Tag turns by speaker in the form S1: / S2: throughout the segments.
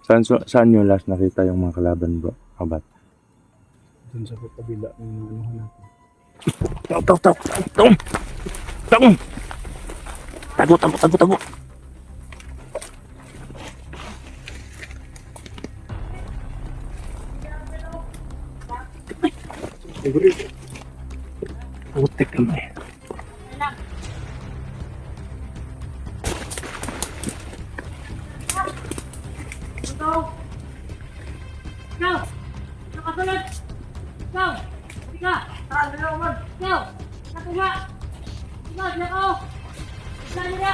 S1: Saan nyo last nakita yung mga kalaban bro? Kabat?
S2: Dun sa kabila ng anuhan natin.
S1: Tago!
S2: Siguro
S1: Putik naman.
S3: Go! Nakasunod! Go! Ika! Saan na naman? Go! Nakuha! Go! Nako! Saan nila?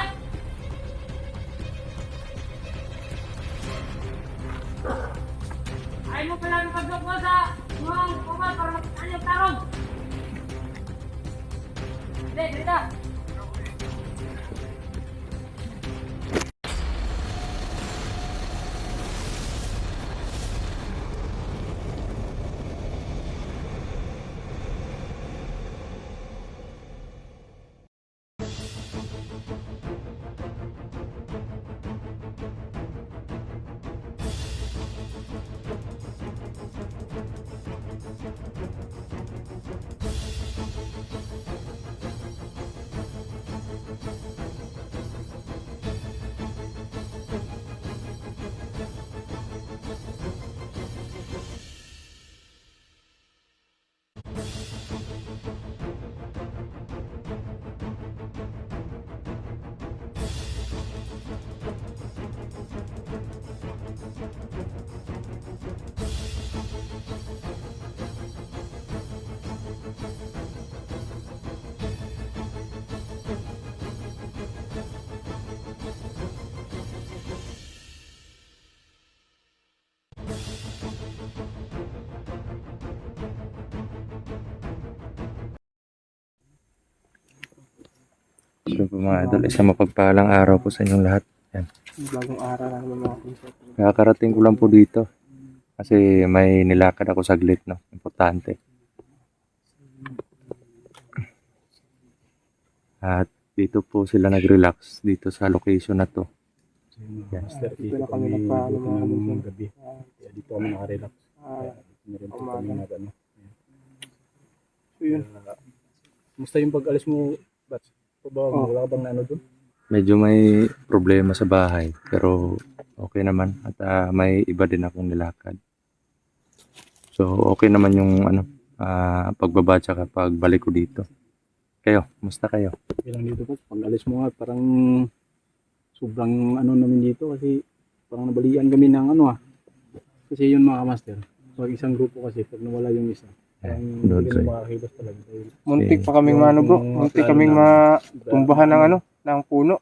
S3: Ayaw mo pala ng pagdok mo sa mga kumal para makita yung tarong! Hindi, dito!
S1: So po mga idol, isang mapagpalang araw po sa inyong lahat. Yan.
S2: bagong araw na naman mga konsep.
S1: Kakarating ko lang po dito. Kasi may nilakad ako saglit, no? Importante. At dito po sila nag-relax dito sa location na to.
S2: Yan. Master,
S3: Dito na
S2: dito
S3: kami
S2: kami
S3: nagpaano
S2: dito
S3: mga
S2: namin
S3: konsep.
S2: ng gabi. Kaya dito kami nakarelax. Kaya dito na rin po kami
S3: umaga.
S2: nag-ano.
S3: So yun.
S2: Musta yung pag-alis mo, Bats? Wala ka bang ano doon?
S1: Medyo may problema sa bahay. Pero okay naman. At may iba din akong nilakad. So okay naman yung pagbaba tsaka pagbalik ko dito. Kayo, musta kayo?
S2: Ilang dito po, pag-alis mo nga, parang sobrang ano namin dito kasi parang nabalian kami ng ano Kasi yun mga master, pag isang grupo kasi, pag nawala yung isa, parang
S1: doon
S2: hindi
S1: kayo.
S2: ka makakakilos talaga.
S3: Muntik
S1: Sige.
S3: pa kaming
S2: Yung
S3: mano bro.
S2: kung
S3: Muntik
S2: plano
S3: kaming
S2: namin,
S3: matumbahan ng ano, ng puno.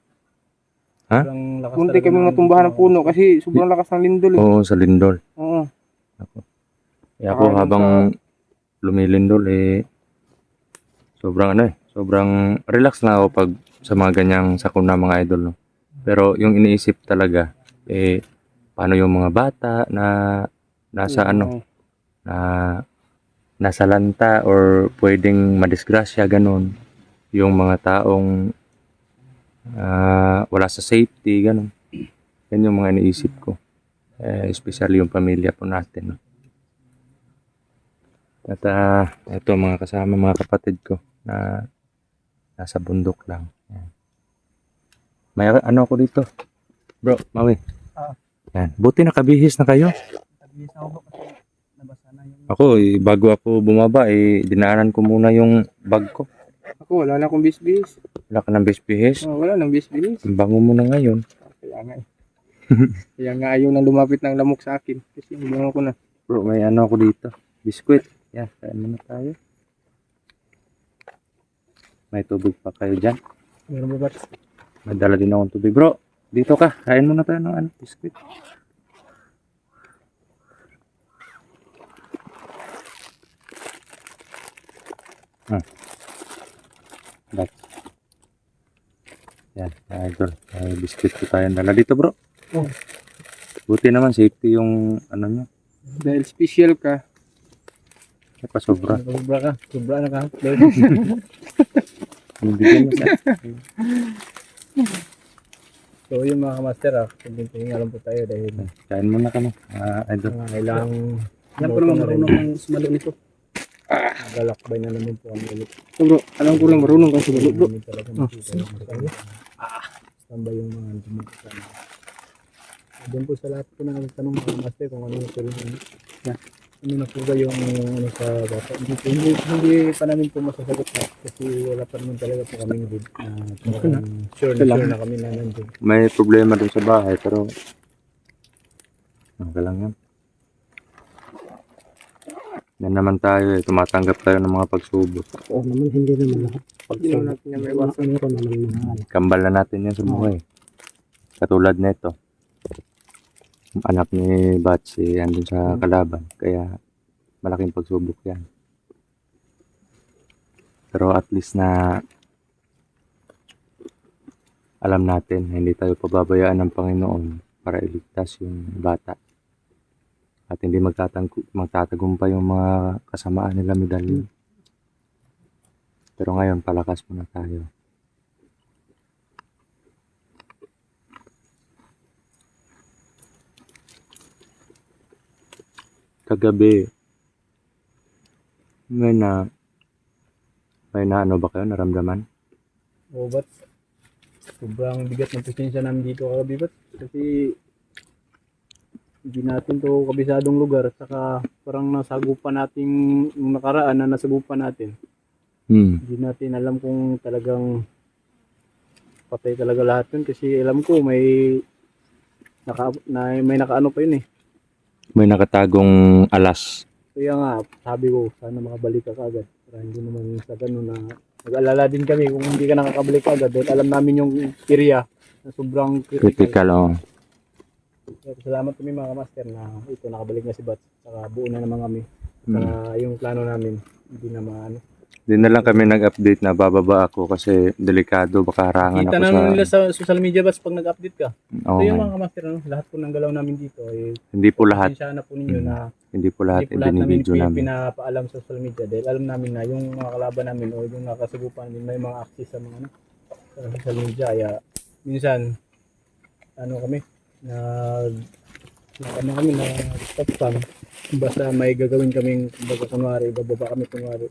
S1: Ha?
S2: Sobrang lakas
S3: Muntik
S2: talaga
S3: kaming
S2: ng-
S3: matumbahan ng puno kasi sobrang lakas ng lindol. Eh.
S1: Oo, sa lindol.
S3: Oo.
S1: Kaya ako
S3: Saka yung
S1: habang lumilindol sobrang relax na ako pag sa mga ganyang sakuna mga idol, no? Pero yung iniisip talaga paano yung mga bata na nasa na nasa lanta or pwedeng madisgrasya ganun, yung mga taong wala sa safety ganun. Yan yung mga iniisip ko, especially yung pamilya po natin, no? At ito mga kasama, mga kapatid ko na nasa bundok lang. Yan. May ano ako dito. Bro, Maui. Yan. Buti nakabihis na kayo. Ako, bago ako bumaba, dinaanan ko muna yung bag ko.
S3: Ako wala na akong bis-bis.
S1: Wala ka ng bihis.
S3: Oh, wala nang bis-bis.
S1: Ang bango mo na ngayon.
S3: Kaya nga eh. Kaya nga ayaw nang lumapit ng lamok sa akin. Kasi hindi ko na.
S1: Bro, may ano ako dito. Biskwit. Yan, kain muna tayo. May tubig pa kayo dyan.
S2: Meron ba ba?
S1: May dala din akong tubig. Bro, dito ka. Kain muna tayo ng biskwit. Ba't? Yan, idol. May biskwit ko tayong dala dito, bro.
S3: Oh.
S1: Buti naman, safety yung ano nyo.
S3: Dahil special ka.
S1: Sobra.
S2: Sobra ka. Sobra na ka.
S1: Bibigyan mo sa...
S2: So yung mga kamaster, tingin lang po tayo dahil
S1: Kain muna kami, idol.
S2: kailangang
S3: Yan po naman marunong ng sumalo nito.
S2: galakbay na naman po kami ulit.
S3: So bro, alam ko lang marunong kang sumalo bro.
S2: Hindi talaga makita yung standby yung mga dumutusan. Doon po sa lahat po na nagtanong mga kamaster kung ano yung tuloy ano na po ba yung ano sa bata. Hindi pa namin po masasagot na kasi wala pa naman talaga po kaming good. Sure na kami na nandun.
S1: May problema dun sa bahay, pero okay lang yan. Yan naman tayo tumatanggap tayo ng mga pagsubok.
S2: Oo naman, hindi naman lahat.
S3: Hindi naman natin yan may iwasan.
S2: Meron naman mahal.
S1: Kambal na natin yan sa buhay. Katulad nito. Anak ni Batsi andun sa kalaban. Kaya malaking pagsubok yan. Pero at least na alam natin na hindi tayo pababayaan ng Panginoon para iligtas yung bata. At hindi magtatagumpay yung mga kasamaan nila medalyon. Pero ngayon, palakas muna tayo. Kagabi, may na ano ba kayo naramdaman?
S2: Oo, but sobrang bigat ng presensya namin dito kagabi, but kasi hindi natin to kabisadong lugar at saka parang nasagupan natin yung nakaraan na nasagupan natin. Hindi natin alam kung talagang patay talaga lahat yun kasi alam ko may nakaano pa yun eh.
S1: May nakatagong alas.
S2: Kaya nga, sabi ko, sana makabalik ka kagad. Para hindi naman sa ganun na nag-alala din kami kung hindi ka nakakabalik kagad dahil alam namin yung area na sobrang critical.
S1: Critical, oh.
S2: Kaya salamat kami mga master na ito nakabalik na si Bats. Saka buo na naman kami. Saka yung plano namin, hindi na maano.
S1: Di na lang kami nag-update na bababa ako kasi delikado, baka harangan
S2: Kita
S1: ako
S2: na
S1: sa...
S2: nila sa social media Bats pag nag-update ka.
S1: Oo
S2: So yung
S1: nga.
S2: mga master, ano, lahat po ng galaw namin dito ay
S1: Hindi po lahat.
S2: pasensyahan na po ninyo na
S1: Hindi po lahat
S2: hindi po lahat namin
S1: ibinibideo namin.
S2: pinapaalam sa social media dahil alam namin na yung mga kalaban namin o yung nakasubupan namin may mga access sa mga ano, sa social media kaya minsan ano kami ano kami na stop spam basta may gagawin kaming kumbaga kunwari bababa kami kunwari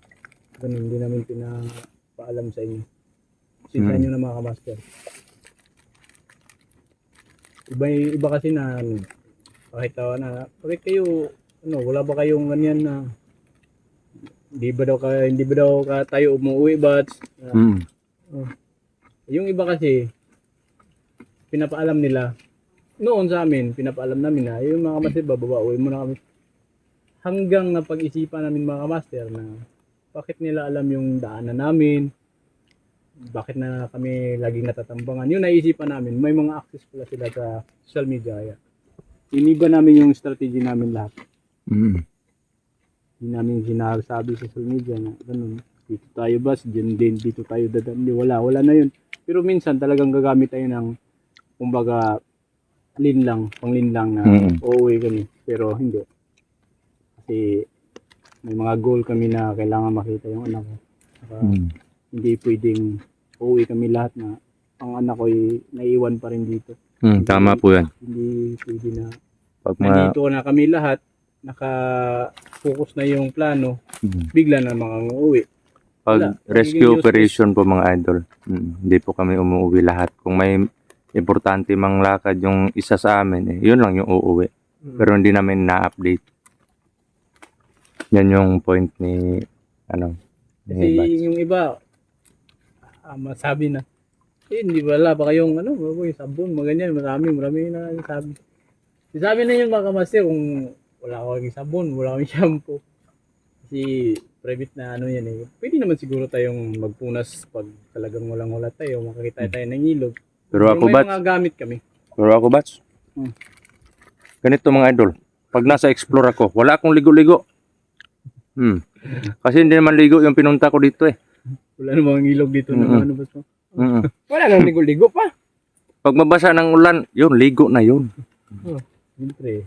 S2: ganun hindi namin pinapaalam sa inyo sinta nyo na mga kamaster iba kasi na kahit na bakit kayo ano wala ba kayong ganyan na hindi ba daw tayo umuwi but yung iba kasi pinapaalam nila noon sa amin pinapaalam namin na yung mga master bababa uwi muna kami hanggang napag-isipan namin mga master na bakit nila alam yung daanan namin bakit na kami laging natatambangan yun naisipan namin may mga access pala sila sa social media kaya iniba namin yung strategy namin lahat. Hindi namin sinasabi sa social media na ganun. Dito tayo bas, dyan din, dito tayo dadaan. Hindi, wala na yun. Pero minsan talagang gagamit tayo ng, kumbaga, pang-lin lang na uuwi kami. Pero hindi. Kasi may mga goal kami na kailangan makita yung anak ko. Saka, hindi pwedeng uuwi kami lahat na ang anak ko ay naiwan pa rin dito.
S1: Tama po yan.
S2: Hindi pwede na
S1: Pag
S2: nandito na kami lahat naka-focus na yung plano bigla na mga uuwi
S1: Pag rescue operation po mga idol, hindi po kami umuwi lahat. Kung may importante mang lakad yung isa sa amin, yun lang yung uuwi. Pero hindi namin na-update. Yan yung point ni
S2: kasi yung iba masabi na hindi wala ba kayong yung sabon mga ganyan marami na sabi sabi na yung mga kamaster kung wala kaming sabon wala kaming shampoo kasi private na yan eh pwede naman siguro tayong magpunas pag talagang walang tayo makakita tayo ng ilog
S1: pero ako
S2: may
S1: Bats,
S2: mga gamit kami
S1: ganito mga idol, pag nasa explore ako, wala akong ligo-ligo. Kasi hindi naman ligo yung pinunta ko dito eh.
S2: Wala namang ilog dito na ano ba so?
S3: Wala nang ligo-ligo pa.
S1: Pag mabasa ng ulan, yun, ligo na yun.
S2: Siyempre,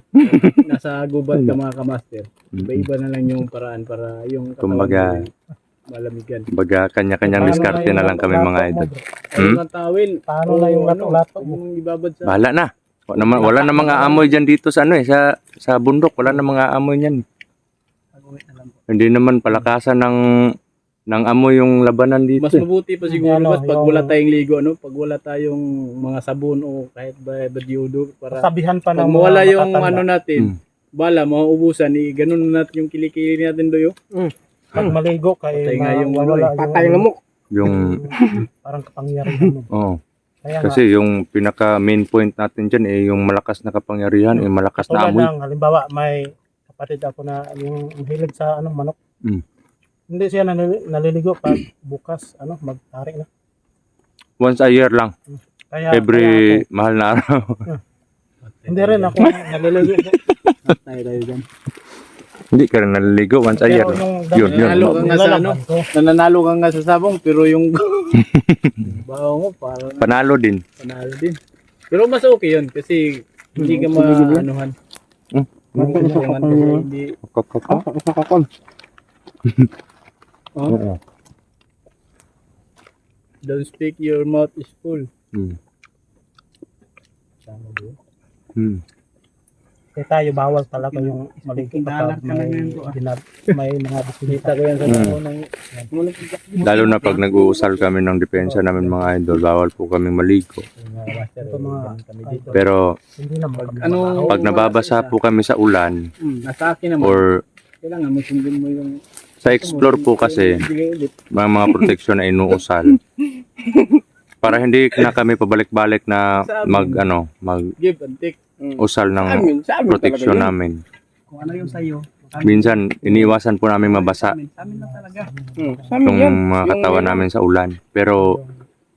S2: nasa gubat ka mga kamaster. Iba-iba na lang yung paraan para yung katawan
S1: Kumbaga,
S2: mo malamigan.
S1: Baga kanya-kanyang diskarte na lang kami mga idol.
S2: Ayun ang tawil.
S3: Paano
S2: O,
S3: na yung
S2: ano,
S3: lato-lato mo?
S2: yung ibabad sa...
S1: Bahala na. Wala namang aamoy diyan dito sa ano sa bundok, wala namang aamoy niyan. Hindi naman palakasan ng amoy yung labanan dito.
S2: Mas mabuti pa siguro
S3: Ano,
S2: mas pag
S3: yung-
S2: wala tayong ligo, ano? Pag wala tayong mga sabon o kahit ba diodo para
S3: Sabihan pa
S2: pag
S3: ng
S2: mawala
S3: mga
S2: yung
S3: matatanda.
S2: ano natin, bala, mauubusan, ganun na natin yung kilikili natin doyo.
S3: Pag maligo
S2: Patay
S3: kay
S2: nga yung
S3: mawala
S2: ano
S3: yung
S2: lamok.
S1: Yung
S3: parang kapangyarihan mo.
S1: oh,
S3: Kaya nga,
S1: kasi yung pinaka main point natin diyan yung malakas na kapangyarihan, yung malakas na
S3: tulad
S1: amoy.
S3: ng halimbawa may kapatid ako na yung hilig sa manok.
S1: Mm.
S3: Hindi siya naliligo pag bukas magtari na.
S1: Once a year lang,
S3: Kaya
S1: every mahal na araw.
S3: hindi rin ako naliligo.
S2: Tayo dyan.
S1: Hindi ka rin naliligo once a year. Yun.
S2: Nanalo ka nga sa ano?
S3: Ko.
S2: Nananalo ka nga sa sabong, pero yung baho mo, parang
S1: Panalo din.
S2: panalo din. Pero mas okay yun, kasi hindi ka maanuhan. Makukulungan kasi hindi... Oh,
S1: Oo.
S2: don't speak, your mouth is full.
S1: Mm.
S2: Tama ba yun?
S1: Mm.
S3: Kaya tayo bawal talaga yung maligo
S2: Dalat
S3: kapag
S2: ka lang yan ko,
S3: may mga
S2: Kita
S3: bisita.
S2: ko yan sa tao ng...
S1: Lalo na pag nag-uusal kami ng depensa namin mga idol, bawal po kami maligo.
S3: Ito mga
S2: kami dito.
S1: Pero
S3: hindi na
S2: Pag ano-
S1: pag nababasa po kami sa ulan
S2: Nasa akin naman,
S1: or
S2: kailangan mo sundin mo yung...
S1: sa explore po kasi
S2: Bigay ulit.
S1: mga proteksyon na inuusal para hindi na kami pabalik-balik na mag-usal
S2: Give and take.
S1: ng proteksyon namin.
S2: Kung ano yung sa'yo.
S1: Minsan iniiwasan po namin mabasa
S2: Sa amin lang talaga.
S1: yung mga katawan namin sa ulan. Pero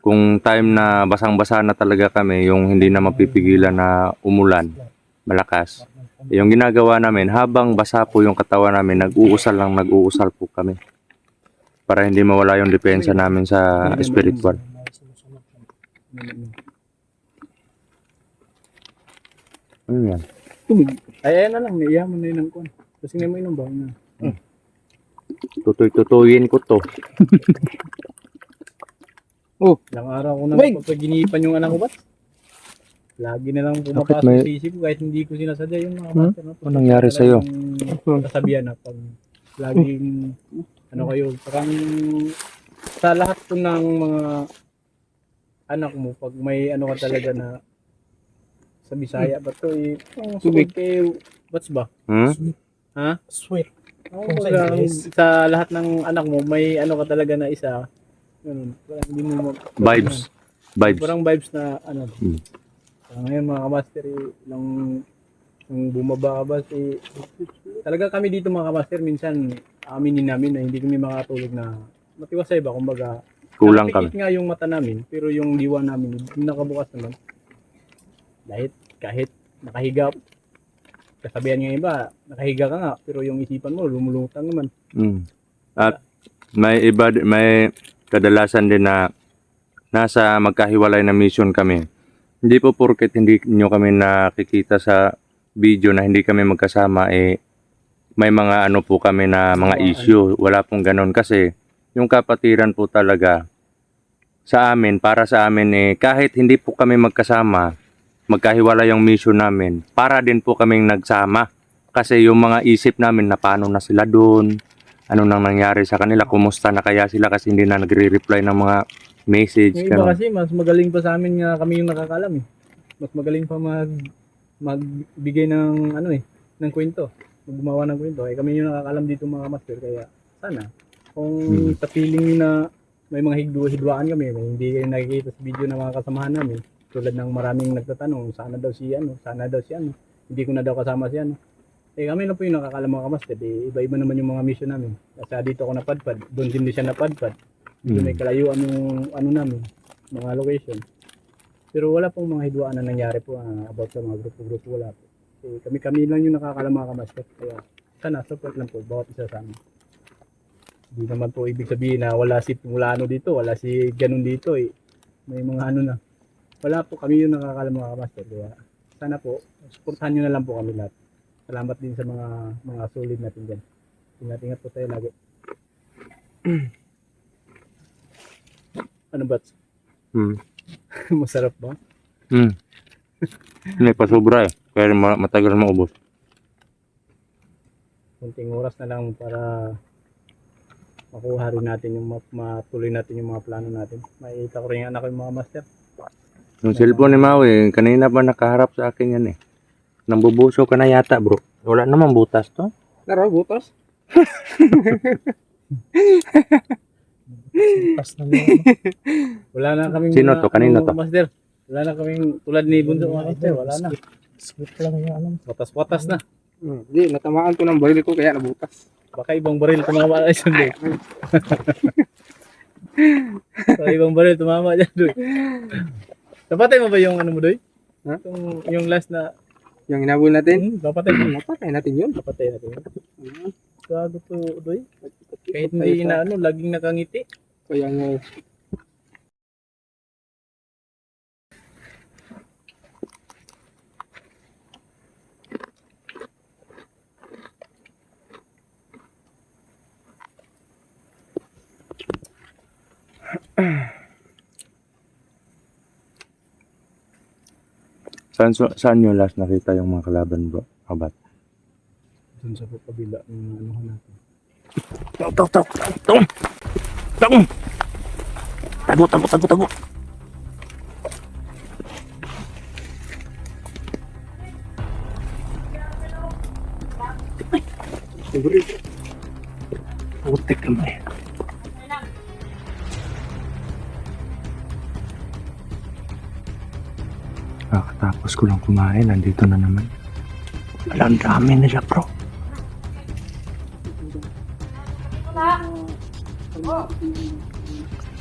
S1: kung time na basang-basa na talaga kami, yung hindi na mapipigilan na umulan, malakas, yung ginagawa namin, habang basa po yung katawan namin, nag-uusal po kami. Para hindi mawala yung depensa namin sa spiritual. Ano yan?
S2: Ay, ayan na lang. Iyahan mo na yun ng kuwan. Kasi nga mo inom ba?
S1: Tutoy-tutuyin ko to.
S2: Ilang araw ko na pagpaginipan yung anak ko ba? Lagi na lang pumapasok
S1: may-
S2: sa isip ko kahit hindi ko sinasadya yung mga master.
S1: Ano nangyari sa'yo?
S2: Kasabihan na pag laging ano kayo, parang sa lahat po ng mga anak mo, pag may ano ka talaga na sa Bisaya ba to tubig kayo, what's ba? Ha?
S3: sweet.
S2: Kung
S3: sa English.
S2: sa lahat ng anak mo, may ano ka talaga na isa, ganun, parang hindi mo
S1: Vibes.
S2: Parang vibes na ano.
S1: Hmm.
S2: Ngayon mga kamaster, nung bumaba ka ba talaga kami dito mga kamaster, minsan aminin namin na hindi kami makatulog na matiwasay ba, kumbaga
S1: Kulang kami.
S2: nakapikit nga yung mata namin, pero yung diwa namin hindi nakabukas naman. Kahit nakahiga, kasabihan nga iba, nakahiga ka nga, pero yung isipan mo lumulutang naman.
S1: At may kadalasan din na nasa magkahiwalay na mission kami. Hindi po porket hindi nyo kami nakikita sa video na hindi kami magkasama, may mga ano po kami na mga issue. Wala pong ganun kasi yung kapatiran po talaga sa amin, para sa amin kahit hindi po kami magkasama, magkahiwalay yung mission namin, para din po kaming nagsama. Kasi yung mga isip namin na paano na sila doon, ano nang nangyari sa kanila, kumusta na kaya sila kasi hindi na nagre-reply ng mga message.
S2: Yung iba
S1: Ganun.
S2: kasi mas magaling pa sa amin nga kami yung nakakalam eh. Mas magaling pa magbigay ng ano ng kwento, gumawa ng kwento. Kami yung nakakalam dito mga master, kaya sana kung sa feeling niyo na may mga hidwaan kami, may hindi kayo nakikita sa video ng mga kasamahan namin, tulad ng maraming nagtatanong, sana daw si ano, hindi ko na daw kasama si ano. Kami na po yung nakakalam mga kamaster, iba-iba naman yung mga mission namin. Kasi dito ako napadpad, doon din siya napadpad. Doon may kalayuan yung ano namin, mga location. Pero wala pong mga hidwaan na nangyari po about sa mga grupo-grupo, wala po. Kami lang yung nakakalam mga kamaster. Kaya sana support lang po bawat isa sa amin. Hindi naman po ibig sabihin na wala si Mulano dito, wala si ganun dito May mga ano na. Wala po, kami yung nakakalam mga kamaster. Kaya sana po, supportahan nyo na lang po kami lahat. Salamat din sa mga solid natin dyan. Ingat po tayo lagi. Ano ba?
S1: Hmm.
S2: Masarap ba?
S1: Hindi pa sobra eh. Kaya matagal maubos.
S2: Kunting oras na lang para makuha rin natin yung matuloy natin yung mga plano natin. Makikita ko rin yung anak ko yung mga master.
S1: Yung cellphone ni Maui, kanina pa nakaharap sa akin yan eh. Nambubuso ka na yata bro. Wala namang butas to.
S3: Laro, butas.
S2: Pas na mga wala na kaming
S1: Sino
S2: mga,
S1: to? Kanino to?
S2: master. Wala na kaming tulad ni Bunso mga master. Wala na.
S3: Sweet lang yung ano.
S2: Watas-watas na.
S3: Hindi, natamaan ko ng baril ko kaya nabutas.
S2: Baka ibang baril tumama ay sunday. Baka ibang baril tumama dyan doy. Napatay mo ba yung ano mo doy?
S3: Ha?
S2: Yung last na
S3: Yung hinabol natin,
S2: napatay mo.
S3: napatay natin yun.
S2: Napatay natin yun.
S3: Hmm.
S2: Gago to doy. Kahit hindi na ano, laging nakangiti.
S3: Kaya nga,
S1: Saan nyo last nakita yung mga kalaban bro? Kabat.
S2: Dun sa kabila ng ano natin.
S1: Tago. Putik naman eh. Kakatapos ko lang kumain, nandito na naman. Ang dami nila bro.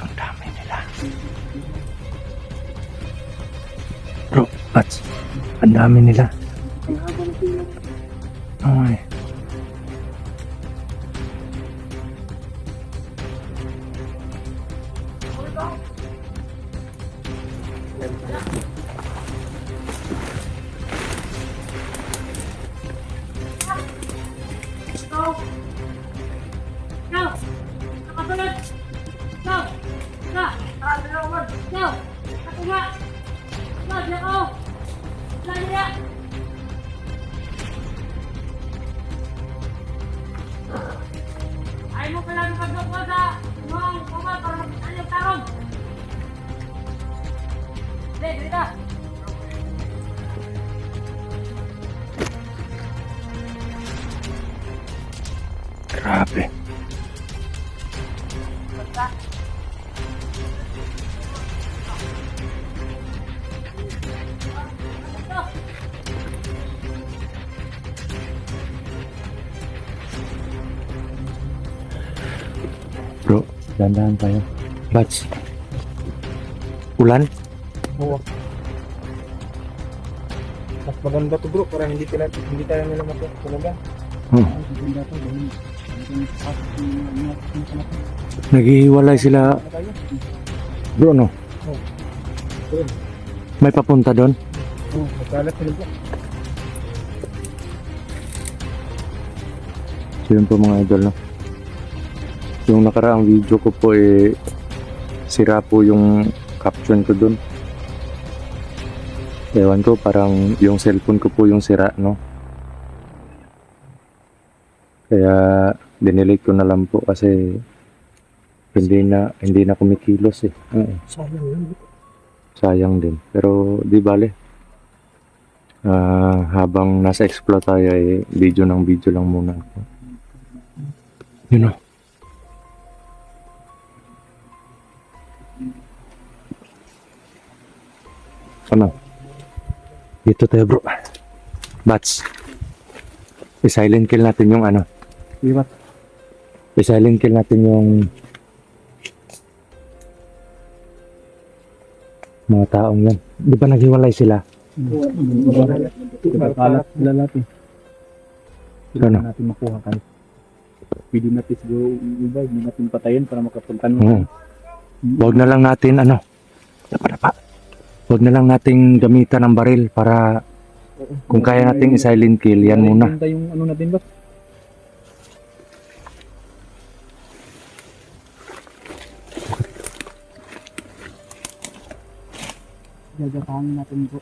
S1: Ang dami nila. Bro, Bats, ang dami nila. Ay.
S4: Ay mo pala ng pagdokwa sa mga kumal para makita yung tarong. Dito ka.
S1: Grabe. Bro, dandahan tayo. Bats. Ulan?
S3: oo. Mas maganda to bro, para hindi tayo nila matulagan.
S1: Naghihiwalay sila.
S3: Ano tayo?
S1: Bro, no?
S3: Doon.
S1: May papunta doon?
S3: Oo, magkalat sila bro.
S1: So yun po mga idol, no? Yung nakaraang video ko po sira po yung caption ko dun. Ewan ko, parang yung cellphone ko po yung sira, no? Kaya dinelete ko na lang po kasi hindi na kumikilos eh.
S3: Sayang yun.
S1: Sayang din. Pero di bale. Habang nasa explore tayo video ng video lang muna ako. You know. Ano? Dito tayo bro. Bats. I-silent kill natin yung ano.
S2: Iwat.
S1: I-silent kill natin yung mga taong yan. Di ba naghiwalay sila?
S2: Kalat sila natin.
S1: Ano?
S2: Natin makuha kan. Pwede natin siguro iba, hindi natin patayin para makapunta
S1: Oo. Huwag na lang natin ano. Huwag na lang nating gamitan ng baril para kung kaya nating i-silent kill, yan muna.
S2: Yung ano natin ba? Gagapangin natin po.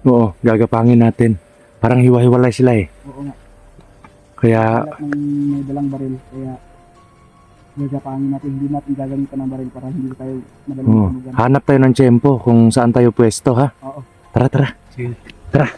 S1: Oo, gagapangin natin. Parang hiwa-hiwalay sila eh.
S2: Oo nga.
S1: Kaya,
S2: Lahat ng may dalang baril. Kaya gagapangin natin. Hindi natin gagamitan ng baril para hindi tayo madaling
S1: oo,
S2: tumugan.
S1: hanap tayo ng tiyempo kung saan tayo pwesto ha.
S2: Oo.
S1: Tara, tara.
S3: Sige.
S1: Tara.